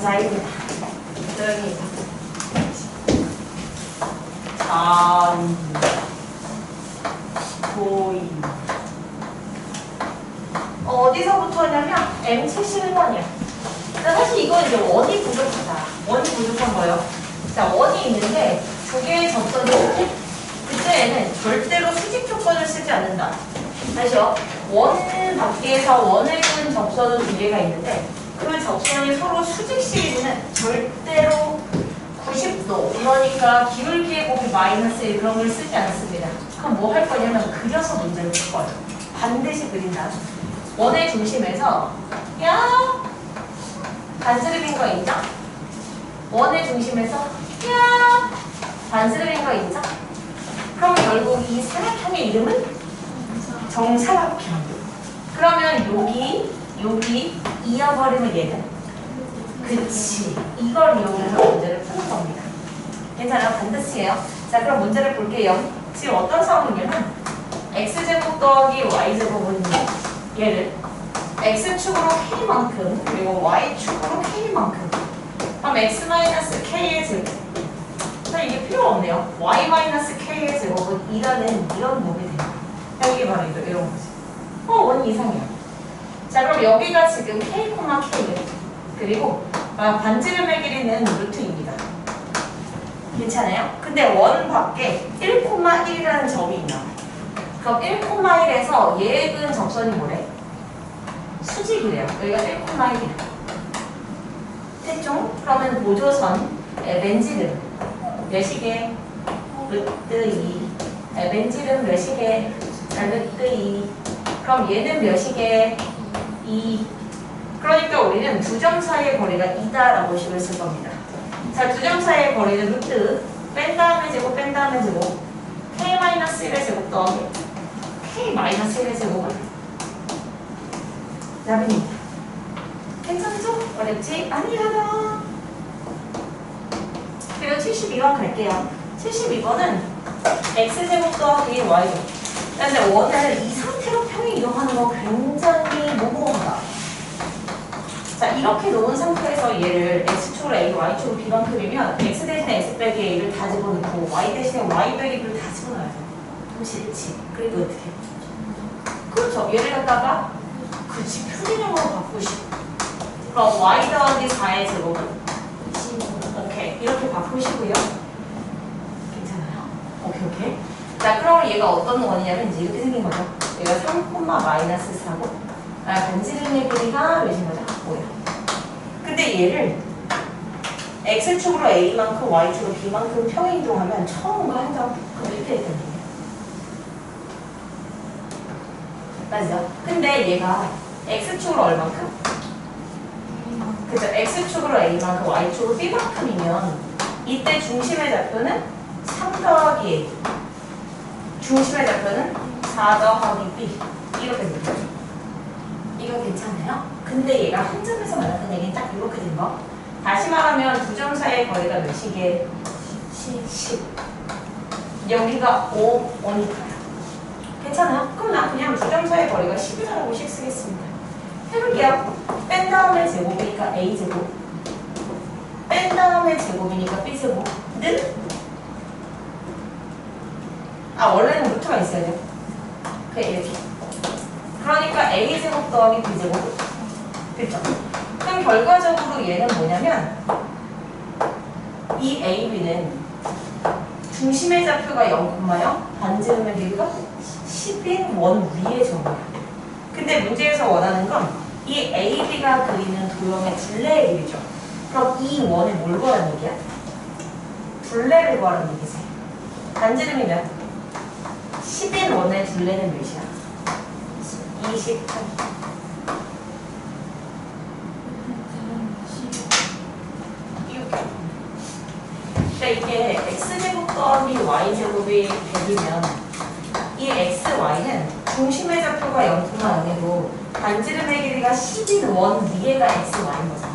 Y입니다. 여기 보이 어디서부터냐면 M71번이야. 사실 이건 이제 원이 부족하다. 원이 부족한 거예요. 자, 원이 있는데 두 개의 접선이 있는데 그때에는 절대로 수직 조건을 쓰지 않는다. 다시요. 원 밖에서 원을 끄는 접선은 두 개가 있는데 그 접선이 서로 수직 시리즈는 절대로 90도 그러니까 기울기의 곱이 -1 그런 걸 쓰지 않습니다. 그럼 뭐 할 거냐면 그려서 문제를 풀 거예요. 반드시 그린다. 원의 중심에서 야 반스름인 거 인정? 원의 중심에서 야 반스름인 거 인정? 그럼 결국 이 삼각형의 이름은 정사각형. 그러면 여기 이어버리면 얘는 그치 이걸 이용해서 문제를 푸는 겁니다. 괜찮아요? 반드시 해요. 자 그럼 문제를 볼게요. 지금 어떤 상황이냐면 x제곱 더하기 y제곱은 얘를 x축으로 k만큼 그리고 y축으로 k만큼 그럼 x-k의 제곱 이게 필요 없네요. y-k의 제곱은 2라는 이런 놈이 돼요. 이게 바로 이런 거지. 원 이상이야. 자 그럼 여기가 지금 k, k예요. 그리고 반지름의 길이는 루트입니다. 괜찮아요? 근데 원 밖에 1,1이라는 점이 있나? 그럼 1,1에서 얘에 근 접선이 뭐래? 수직이래요. 여기가 1,1이래. 됐죠? 그러면 보조선 맨지름 몇이게? 루트 2 맨지름 몇이게? 루트 2 그럼 얘는 몇이게? 2 그러니까 우리는 두 점 사이의 거리가 2다라고 식을 쓸 겁니다. 자, 두 점 사이의 거리는 루트 뺀 다음에 제곱 뺀 다음에 제곱 k-1의 제곱 더하기 k-1의 제곱은 답입니다. 괜찮죠? 어렵지? 아니야. 그리고 72번 갈게요. 72번은 x제곱 더하기 y제곱. 근데 원을 이 상태로 평행 이동하는 거 굉장히 모호하다. 자 이렇게 놓은 상태에서 얘를 x축으로 a, y축으로 b만큼이면 x 대신에 x 빼기 a를 다 집어넣고 y 대신에 y 빼기 b를 다 집어넣어야 돼. 그럼 싫지. 그래도 어떻게? 그렇죠. 얘를 갖다가 그치 표준형으로 바꾸시고 그럼 y 더하기 4의 제곱은 25. 오케이. 이렇게 바꾸시고요. 괜찮아요? 오케이. 자 그럼 얘가 어떤 원이냐면 이제 이렇게 생긴 거죠. 얘가 3,-4고 반지름의 길이가 몇인 거죠? 5야. 근데 얘를 x축으로 a만큼 y축으로 b만큼 평행 이동하면 처음과 한 점 그럼 이렇게 됐단 말이에요. 맞죠? 근데 얘가 x축으로 얼만큼? 그죠? x축으로 a만큼 y축으로 b만큼이면 이때 중심의 좌표는 3 더하기 a 중심의 좌표는 4 더하기 b 이렇게 됩니다. 이거 괜찮아요? 근데 얘가 한 점에서 만났던 얘기는 딱 이렇게 된 거. 다시 말하면 두 점 사이의 거리가 몇이게? 10. 여기가 5, 5니까요. 괜찮아요? 그럼 난 그냥 두 점 사이의 거리가 10이라고 식 쓰겠습니다. 해볼게요. 뺀 다음에 제곱이니까 a제곱 뺀 다음에 제곱이니까 b제곱는 원래는 루트가 있어야 돼요. 그래 이렇게. 그러니까 a제곱 더하기 b제곱 됐죠? 그럼 결과적으로 얘는 뭐냐면 이 ab는 중심의 좌표가 0,0 반지름의 길이가 10인 원 위의 점이야. 근데 문제에서 원하는 건 이 ab가 그리는 도형의 둘레의 길이죠. 그럼 이 원을 뭘 구하는 얘기야? 둘레를 구하는 얘기지. 반지름이면 10인 원의 둘레는 몇이야? 28. 그러니까 이게 x제곱 더하기 y제곱이 100이면 이 xy는 중심의 좌표가 0,0이고 반지름의 길이가 10인 원 위에가 xy인 거잖아.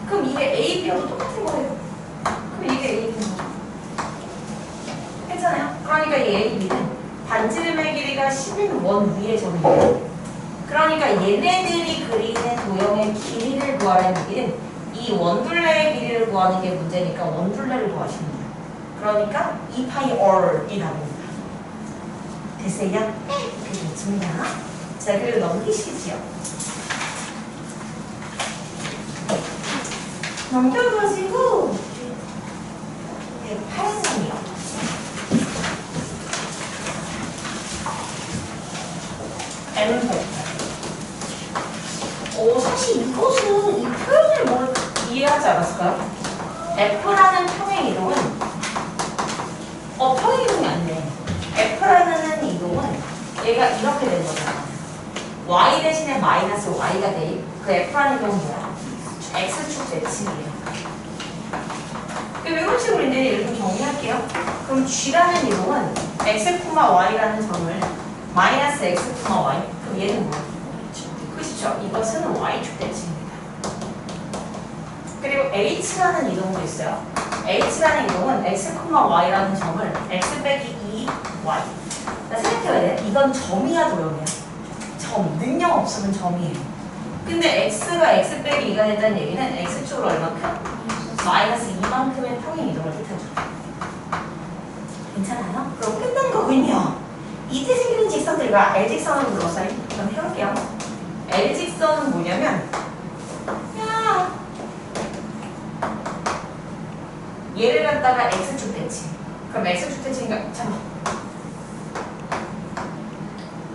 그럼 이게 ab여도 똑같은 거예요. 그럼 이게 ab인 거죠. 괜찮아요? 그러니까 이 ab는 반지름의 길이가 10인 원 위의 점이에요. 그러니까 얘네들이 그리는 도형의 길이를 구하라는 얘기는 이 원둘레의 길이를 구하는 게 문제니까 원둘레를 구하시면 돼요. 그러니까 2파이 R이 답입니다. 됐어요? 네. 그게 됐습니다. 자, 그리고 넘기시지요. 넘겨가지고 108선이요. M108. 사실 이것은 이 표현을 뭘 이해하지 않았을까요? F라는 평행 이동은 평행 이동이 아니네. F라는 이동은 얘가 이렇게 되는 거잖아. Y 대신에 마이너스 Y가 돼. 그 F라는 이동은 뭐야? X축 대칭이에요. 이런 식으로 이제 예를 좀 정리할게요. 그럼 G라는 이동은 X, Y라는 점을 마이너스 X, Y. 그럼 얘는 뭐야? 그렇죠. 이것은 Y축 대칭입니다. 그리고 H라는 이동도 있어요. H라는 이동은 X, Y라는 점을 X 빼기 2Y. 생각해봐야 돼. 이건 점이야, 도형이야? 점. 능력 없으면 점이에요. 근데 X가 X 빼기 2가 됐다는 얘기는 X축으로 얼마큼? 마이너스 2만큼의 평행 이동을 뜻하죠. 괜찮아요? 그럼 끝난 거군요. 이때 생기는 직선들과 L직선을 불러서 그럼 해볼게요. L직선은 뭐냐면 얘를 갖다가 X축 대칭. 그럼 X축 대칭이니까 잠깐.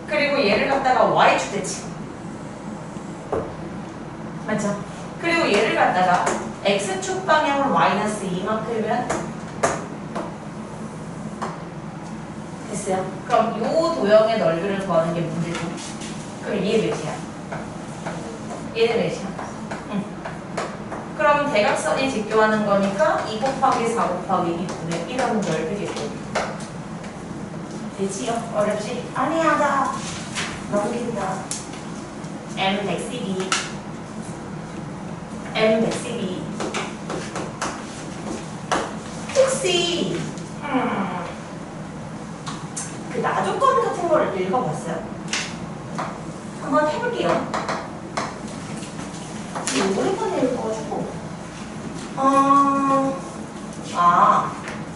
그리고 얘를 갖다가 Y축 대칭. 맞죠? 그리고 얘를 갖다가 X축 방향으로 마이너스 2만큼이면 됐어요. 그럼 요 도형의 넓이를 구하는 게 문제죠. 그럼 얘 몇이야? 얘는 몇이야? 응. 그럼 대각선이 직교하는 거니까 2 곱하기 4 곱하기 2분의 1하면 넓이겠죠. 되지요? 어렵지? 아니야, 나 넘긴다. M 112 M 112 혹시 그 나조건 같은 걸 읽어봤어요? 한번 해볼게요. 오랜만에 읽어가지고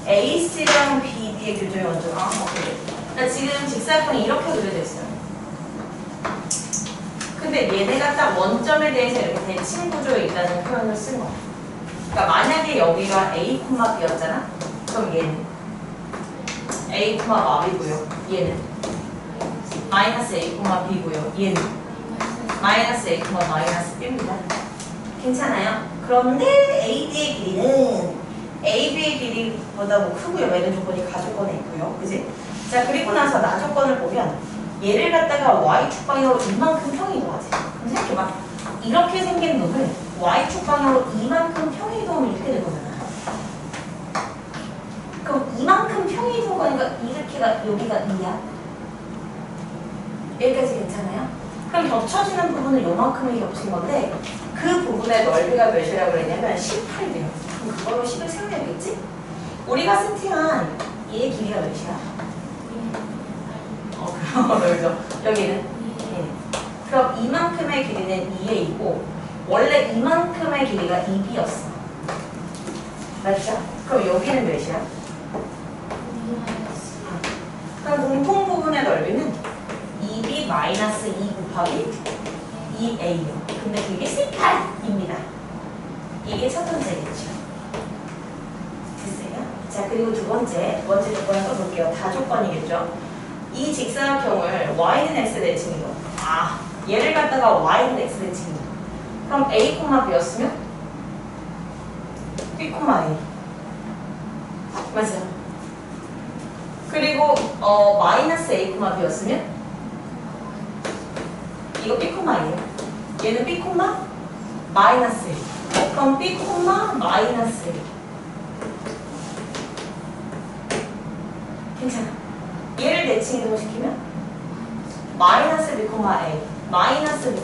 AC랑 BD의 교정이 완전 오케이. 나 지금 직사각형이 이렇게 그려져 있어요. 근데 얘네가 딱 원점에 대해서 이렇게 대칭 구조에 있다는 표현을 쓴 거야. 그러니까 만약에 여기가 A, B였잖아? 그럼 얘는 A, B고요. 얘는 마이너스 A, B고요. 얘는 마이너스 A, 마이너스 B입니다. 괜찮아요? 그런데 AD의 길이는 AB의 길이보다 뭐 크고요. 이런 조건이 가조건에 있고요. 그지? 자, 그리고 나서 나조건을 보면 얘를 갖다가 Y축 방향으로 이만큼 평이 이동하지. 그럼 생각해봐. 이렇게 생긴 놈을 Y축 방향으로 이만큼 평이 이동하면 이렇게 될 거잖아. 그럼 이만큼 평이 이동하니까 이렇게가 여기가 2야. 여기까지 괜찮아요? 그럼 겹쳐지는 부분은 요만큼이 겹친 건데 그 부분의 넓이가 몇이라고 그랬냐면 18이래요. 그럼 그걸로 10을 세워야겠지? 우리가 세팅한 얘의 길이가 몇이야? 그죠? 여기는 그럼 이만큼의 길이는 2a이고 원래 이만큼의 길이가 2b였어. 맞죠? 그럼 여기는 몇이야? 그럼 공통 부분의 넓이는 2b 마이너스 2 곱하기 2a요. 근데 그게 18입니다. 이게 첫 번째겠죠. 됐어요? 자, 그리고 두 번째 조건을 써볼게요. 다 조건이겠죠? 이 직사각형을 y는 x 대칭이고 얘를 갖다가 y는 x 대칭이고 그럼 a, b였으면 b, a 맞아요. 그리고 마이너스 a, b였으면 이거 b, a예요. 얘는 b, 마이너스 a. 그럼 b, 마이너스 a. 괜찮아. 얘를 대칭 이동시키면 마이너스 b, a, 마이너스 b,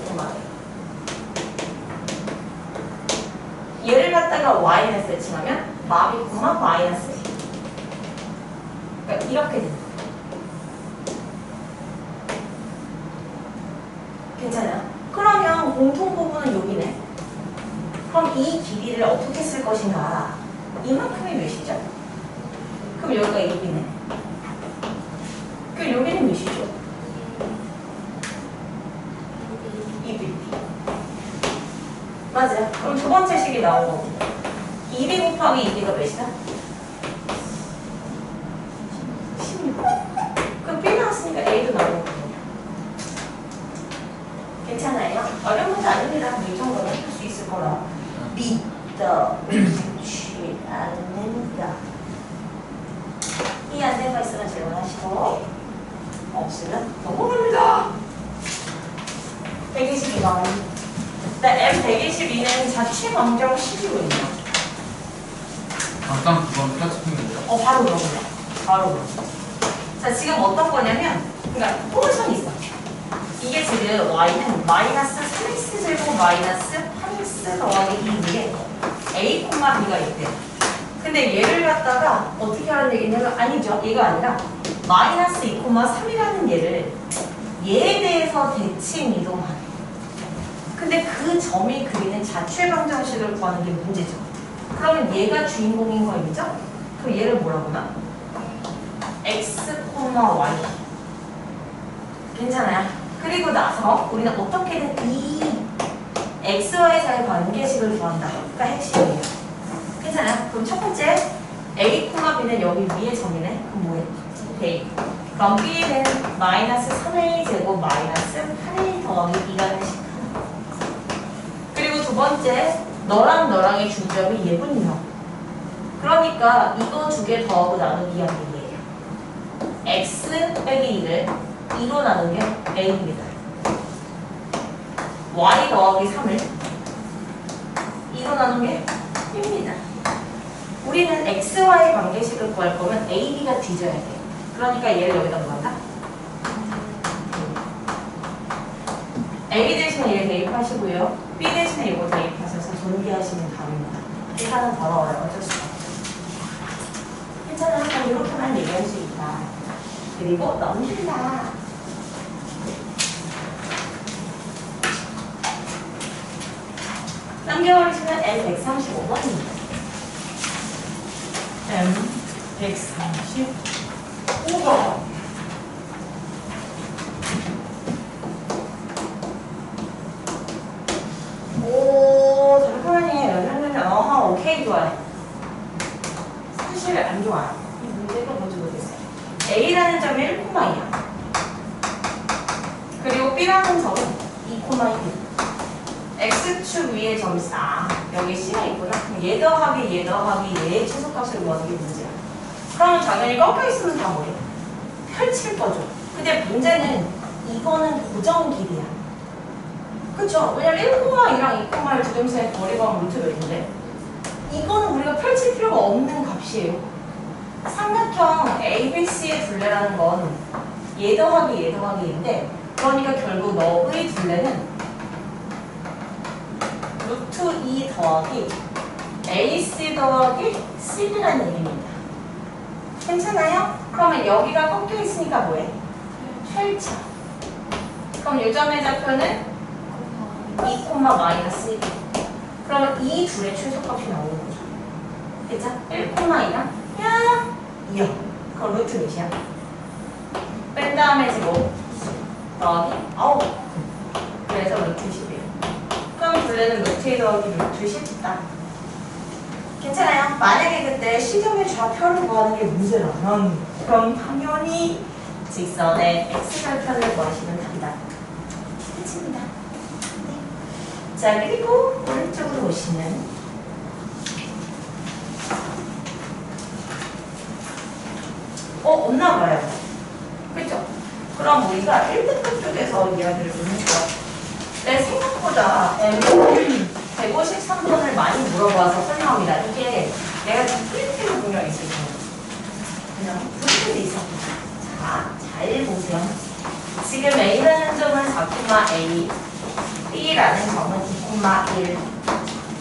a. 얘를 갖다가 y는 대칭하면 마 b, 마이너스 a. 그러니까 이렇게 됩니다. 괜찮아요? 그러면 공통 부분은 여기네. 그럼 이 길이를 어떻게 쓸 것인가? 이만큼이 몇이죠? 그럼 여기가 2b네. 그럼 여기는 몇이죠? 2b. 맞아요. 그럼 두 번째 식이 나오고 2b 곱하기 2b가 몇이다? 16. 그럼 b 나왔으니까 a도 나오고. 괜찮아요? 어려운 문제 아닙니다. 이 정도는 할 수 있을 거라 믿어 의심치 않는다. 이 안 된 거 있으면 질문하시고 없으면 넘어갑니다. 122번. M 122는 자취 방정 식이군요. 잠깐 그건 플라스틱인 거죠? 바로 그럽니다. 바로 그럽니다. 자, 지금 어떤 거냐면, 그러니까 포물선이 있어. 이게 지금 y는 마이너스 3x 제곱 마이너스 8x 더하기 2인데 a, b가 있대요. 근데 얘를 갖다가 어떻게 하는 얘기냐면, 아니죠. 얘가 아니라 마이너스 2, 3이라는 얘를 얘에 대해서 대칭 이동하는. 근데 그 점이 그리는 자취의 방정식을 구하는 게 문제죠. 그러면 얘가 주인공인 거 아니죠? 그럼 얘를 뭐라고 하나? x, y. 괜찮아요? 그리고 나서 우리는 어떻게든 이 xy 사이 관계식을 구한다가 핵심이에요. 괜찮아요? 그럼 첫 번째 a, b는 여기 위에 점이네. 그럼 뭐해? a. 그럼 b는 마이너스 3a 제곱 마이너스 8a 더하기 2라는 식. 그리고 두 번째 너랑 너랑의 중점이 예분이요. 그러니까 이거 두 개 더하고 나누기 하는 얘기예요. x 빼기 2를 2로 나눈 게 a입니다. y 더하기 3을 2로 나눈 게 b입니다. 우리는 xy 관계식을 구할 거면 a, b가 뒤져야 돼요. 그러니까 얘를 여기다 뭐 한다? a 대신에 얘 대입하시고요. b 대신에 이거 대입하셔서 전개하시면 답입니다. 계산은 더러워요. 어쩔 수가 없어요. 괜찮아요. 그럼 이렇게만 얘기할 수 있다. 그리고 넘긴다. 넘겨버리시면 M135번입니다. M135번. 오, 잠깐만요. 오케이, 좋아요. 사실 안 좋아요. 이 문제가 뭔지 모르겠어요. A라는 점이 1,2야. 그리고 B라는 점은 2,2. X축 위에 점이 있어. 여기 C가 있구나. 얘 더하기 얘 더하기 얘의 최소값을 구하는 게 문제야. 그러면 당연히 꺾여 있으면 다 뭐예요? 펼칠 거죠. 근데 문제는 이거는 고정 길이야. 그쵸? 왜냐면 1,2랑 2,1 두 점 사이 거리가 루트 몇인데 이거는 우리가 펼칠 필요가 없는 값이에요. 삼각형 ABC의 둘레라는 건 얘 더하기 얘 더하기 얘인데 그러니까 결국 너의 둘레는 루트 2 더하기 AC 더하기 C라는 얘기입니다. 괜찮아요? 그러면 여기가 꺾여 있으니까 뭐해? 펼쳐. 그럼 요점의 좌표는 2, 마이너스 1. 그러면 이 둘의 최소값이 나오는 거죠. 그쵸? 1,2랑 2요. 그럼 루트 몇이야? 뺀 다음에 제곱 더하기 9. 그래서 루트 10이에요. 그럼 둘레는 루트 2 더하기 루트 10이다. 괜찮아요? 만약에 그때 시점의 좌표를 구하는 게 문제라면 그럼 당연히 직선의 x절편을 구하시면 답이다. 끝입니다. 네. 자, 그리고 오른쪽으로 오시면 없나 봐요. 그죠? 그럼 우리가 1등급 쪽에서 이야기를 좀 해볼까? 내 생각보다 153번을 많이 물어봐서 설명합니다. 이게 내가 지금 프린트로 분명히 있을 거예요. 그냥 프린트도 있었고. 자, 잘 보세요. 지금 A라는 점은 4,A, B라는 점은 2,1.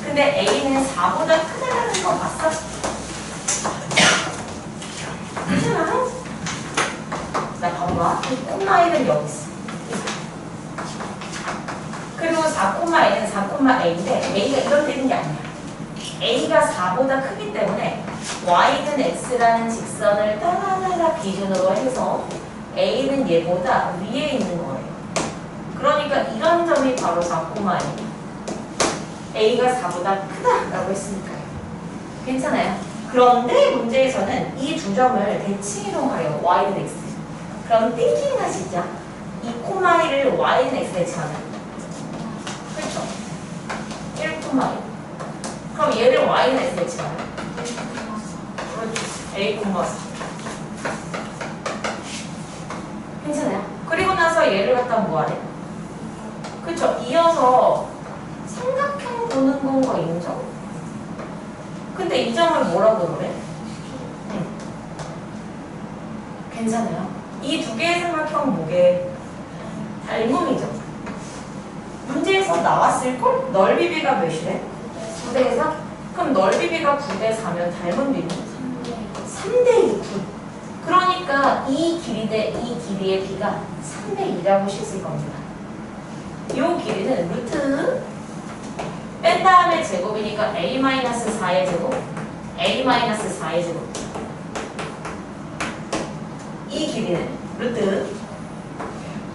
근데 A는 4보다 크다라는 거 봤어? 괜찮아요? 자, 봐봐. 이 2,1은 여기 있어. 그리고 4,a는 4,a인데 a가 이런 데 있는 게 아니야. a가 4보다 크기 때문에 y는 x라는 직선을 따라따라 기준으로 해서 a는 얘보다 위에 있는 거예요. 그러니까 이런 점이 바로 4,a. a가 4보다 크다라고 했으니까요. 괜찮아요. 그런데 문제에서는 이 두 점을 대칭 이동하래요. y는 x. 그럼 띵킹 하시죠. 이 2,1을 y는 x 대칭하면 그렇죠? 1,1. 그럼 얘를 y는 x 대칭하면 그렇죠. a, 4. 괜찮아요. 그리고 나서 얘를 갖다 뭐하래? 그쵸? 이어서 삼각형 보는 건가 인정? 근데 이 점을 뭐라고 그래? 괜찮아요. 이 두 개의 삼각형 뭐게? 닮음이죠. 문제에서 나왔을걸? 넓이 비가 몇이래? 9대 4? 그럼 넓이 비가 9대 4면 닮은 비는? 3대 2. 그러니까 이 길이 대 이 길이의 비가 3대 2라고 씻을 겁니다. 이 길이는 루트 뺀 다음에 제곱이니까 a-4의 제곱, a-4의 제곱. 이 길이는 루트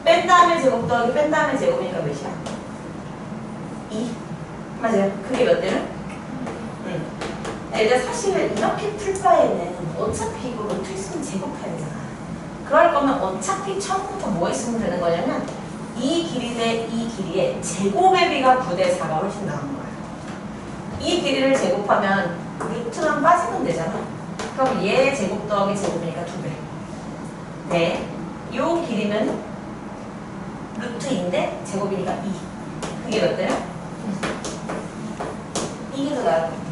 뺀 다음에 제곱 더하기 뺀 다음에 제곱이니까 몇이야? 2. 맞아요. 그게 몇 대는? 이제 사실은 이렇게 풀 바에는 어차피 이거 루트 있으면 제곱해야 되잖아. 그럴 거면 어차피 처음부터 뭐 했으면 되는 거냐면 이 길이 대 이 길이의 제곱의 비가 9대 4가 훨씬 나은 거야. 이 길이를 제곱하면 루트만 빠지면 되잖아. 그럼 얘 제곱 더하기 제곱이니까 2배. 네. 요 길이는 루트인데 제곱이니까 2. 그게 몇 대요? 이게 더 나을 겁니다.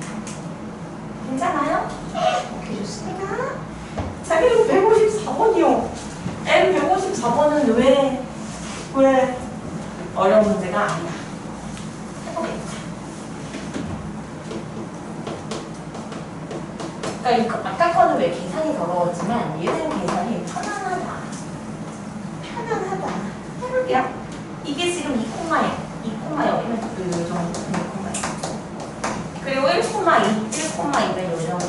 괜찮아요? 오케이, 좋습니다. 자, 그리고 154번이요. M 154번은 왜 어려운 문제가 아니야. 해보겠다. 그러니까 아까 거는 왜 계산이 더러웠지만 얘는 계산이 편안하다. 해볼게요. 이게 지금 2,0이면 그 정도 2,0. 그리고 1,2면 요 정도.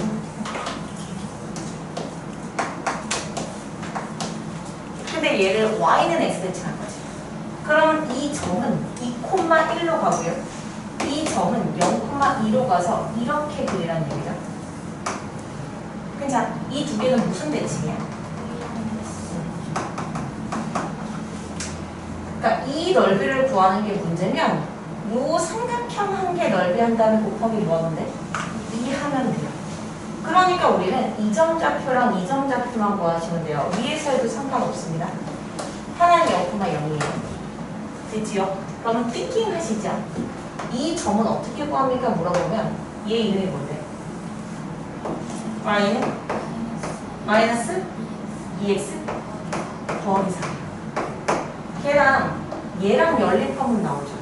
근데 얘를 y는 x 대칭할 거지. 그럼 이 점은 2,1로 가고요. 이 점은 0,2로 가서 이렇게 그리라는 얘기죠. 괜찮아. 이 두 개는 무슨 대칭이야? 그러니까 이 넓이를 구하는 게 문제면 요 삼각형 한 개 넓이 한 다음에 곱하기 뭐 하면 돼? 2 하면 돼요. 그러니까 우리는 이 점 좌표랑 이 점 좌표만 구하시면 돼요. 위에서 해도 상관없습니다. 하나는 0,0이에요. 됐지요? 그러면 띵킹 하시죠. 이 점은 어떻게 구합니까? 물어보면 얘 이름이 뭔데? y는 마이너스 2x 더하기 4. 얘랑 연립하면 나오죠.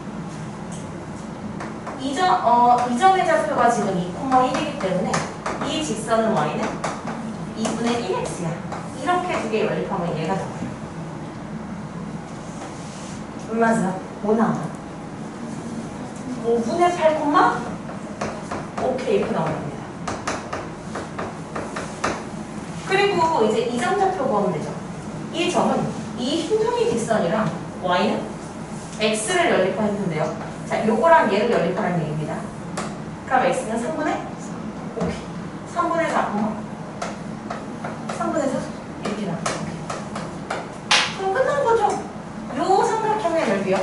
이 점의 좌표가 지금 2,1이기 때문에 이 직선은 y는 2분의 1x야. 이렇게 두 개 연립하면 얘가 나와요. 맞아. 뭐 나와? 5분의 8, 오케이, 이렇게 나옵니다. 그리고 이제 이 점 좌표 구하면 되죠. 이 점은 이 흰둥이 직선이랑 y는 x를 연립하면 된대요. 자, 요거랑 얘를 연립하라는 얘기입니다. 그럼 x는 3분의? 오케이. 3분의 4, 3분의 4? 이렇게 나옵니다. 그럼 끝난 거죠. 요 삼각형의 넓이요.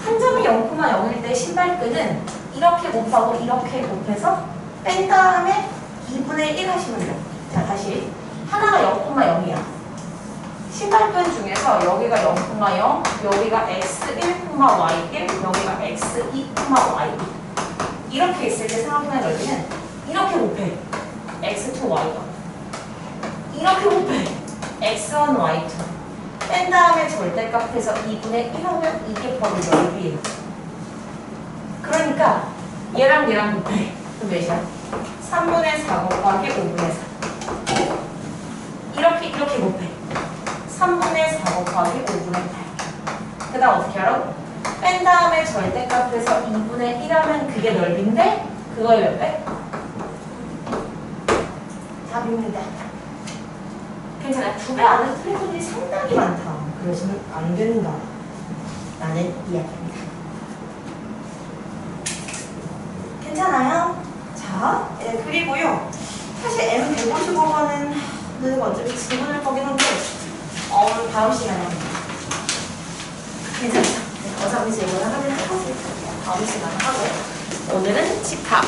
한 점이 0,0일 때 신발끈은 이렇게 곱하고 이렇게 곱해서 뺀 다음에 2분의 1 하시면 돼요. 자, 다시. 하나가 0,0이야. 신발끈 중에서 여기가 0,0, 여기가 x1,y1, 여기가 x2,y2. 이렇게 있을 때 삼각형의 넓이는 이렇게 곱해. x2, y1. 이렇게 곱해. x1, y2. 뺀 다음에 절대값에서 2분의 1 하면 이게 바로 넓이에요. 그러니까 얘랑 곱해. 그럼 몇이야? 3분의 4 곱하기 5분의 4. 이렇게 곱해. 3분의 4 곱하기 5분의 8. 그 다음 어떻게 하라고? 뺀 다음에 절대값에서 2분의 1하면 그게 넓이인데 그걸 몇 배? 답입니다. 괜찮아요. 2배 안에 틀린 분이 상당히 많다. 그러시면 안 된다. 라는 이야기입니다. 괜찮아요? 자, 그리고요. 사실 M155번은 어차피 지문을 거긴 한데 다음 시간에 괜찮죠? 어차피 지문을 하면 다음 시간에 하고 오늘은 집합